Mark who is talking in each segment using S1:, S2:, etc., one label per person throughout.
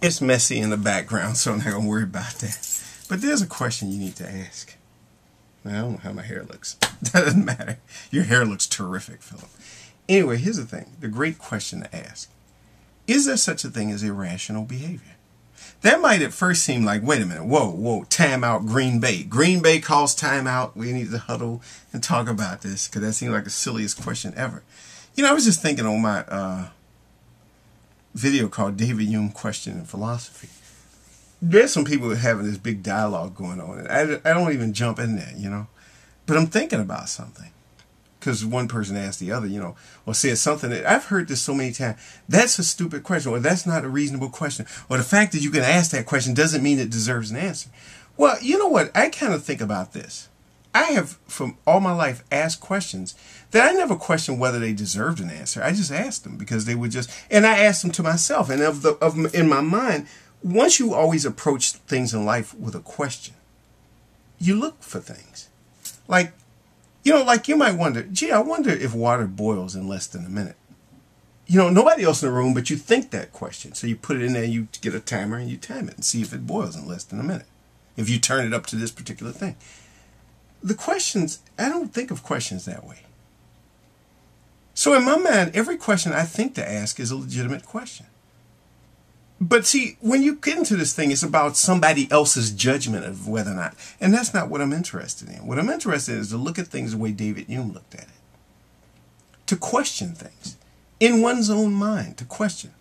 S1: It's messy in the background, so I'm not going to worry about that. But there's a question you need to ask. I don't know how my hair looks. That doesn't matter. Your hair looks terrific, Philip. Anyway, here's the thing. The great question to ask. Is there such a thing as irrational behavior? That might at first seem like, wait a minute, whoa, time out, Green Bay. Green Bay calls time out. We need to huddle and talk about this because that seemed like the silliest question ever. You know, I was just thinking on my video called David Hume Question in Philosophy. There's some people having this big dialogue going on, and I don't even jump in there, you know. But I'm thinking about something. Because one person asked the other, you know, or said something that I've heard this so many times. That's a stupid question, or that's not a reasonable question, or the fact that you can ask that question doesn't mean it deserves an answer. Well, you know what? I kind of think about this. I have, from all my life, asked questions that I never questioned whether they deserved an answer. I just asked them because they would just, and I asked them to myself. And in my mind, once you always approach things in life with a question, you look for things. Like, you know, like you might wonder, gee, I wonder if water boils in less than a minute. You know, nobody else in the room, but you think that question. So you put it in there, you get a timer, and you time it and see if it boils in less than a minute. If you turn it up to this particular thing. The questions, I don't think of questions that way. So in my mind, every question I think to ask is a legitimate question. But see, when you get into this thing, it's about somebody else's judgment of whether or not. And that's not what I'm interested in. What I'm interested in is to look at things the way David Hume looked at it. To question things. In one's own mind, to question.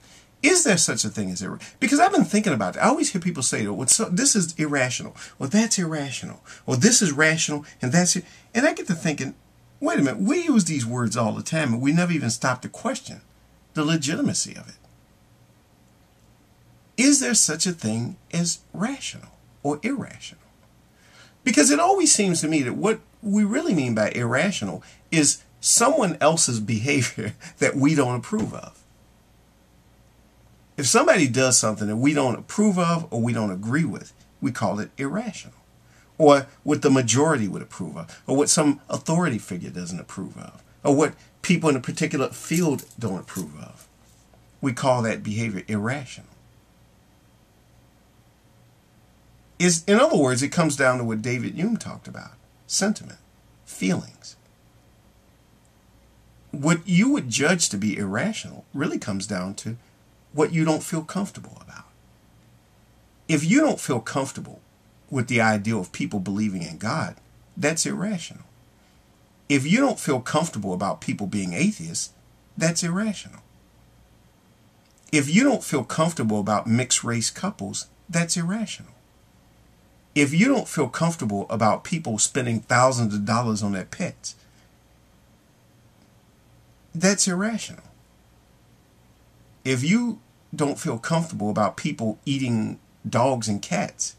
S1: Is there such a thing as irrational? Because I've been thinking about it. I always hear people say, well, this is irrational. Well, that's irrational. Or this is rational, and that's it. And I get to thinking, wait a minute, we use these words all the time, and we never even stop to question the legitimacy of it. Is there such a thing as rational or irrational? Because it always seems to me that what we really mean by irrational is someone else's behavior that we don't approve of. If somebody does something that we don't approve of or we don't agree with, we call it irrational. Or what the majority would approve of, or what some authority figure doesn't approve of, or what people in a particular field don't approve of. We call that behavior irrational. In other words, it comes down to what David Hume talked about. Sentiment. Feelings. What you would judge to be irrational really comes down to what you don't feel comfortable about. If you don't feel comfortable with the idea of people believing in God, that's irrational. If you don't feel comfortable about people being atheists, that's irrational. If you don't feel comfortable about mixed race couples, that's irrational. If you don't feel comfortable about people spending thousands of dollars on their pets, that's irrational. If you don't feel comfortable about people eating dogs and cats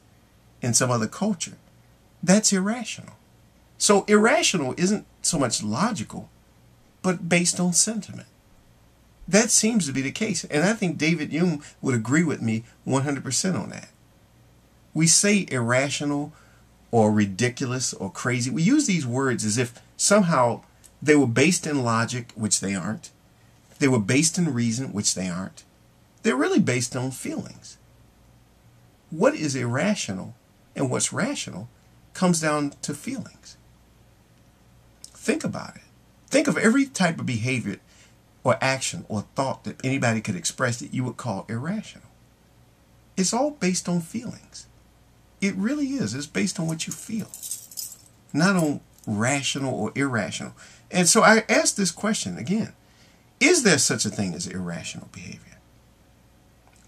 S1: in some other culture, that's irrational. So irrational isn't so much logical, but based on sentiment. That seems to be the case. And I think David Hume would agree with me 100% on that. We say irrational or ridiculous or crazy. We use these words as if somehow they were based in logic, which they aren't. They were based in reason, which they aren't. They're really based on feelings. What is irrational and what's rational comes down to feelings. Think about it. Think of every type of behavior or action or thought that anybody could express that you would call irrational. It's all based on feelings. It really is. It's based on what you feel, not on rational or irrational. And so I ask this question again. Is there such a thing as irrational behavior?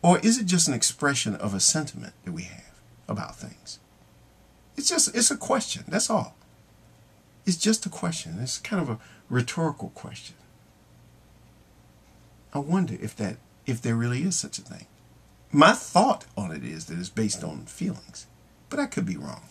S1: Or is it just an expression of a sentiment that we have about things? It's a question. That's all. It's just a question. It's kind of a rhetorical question. I wonder if there really is such a thing. My thought on it is that it's based on feelings, but I could be wrong.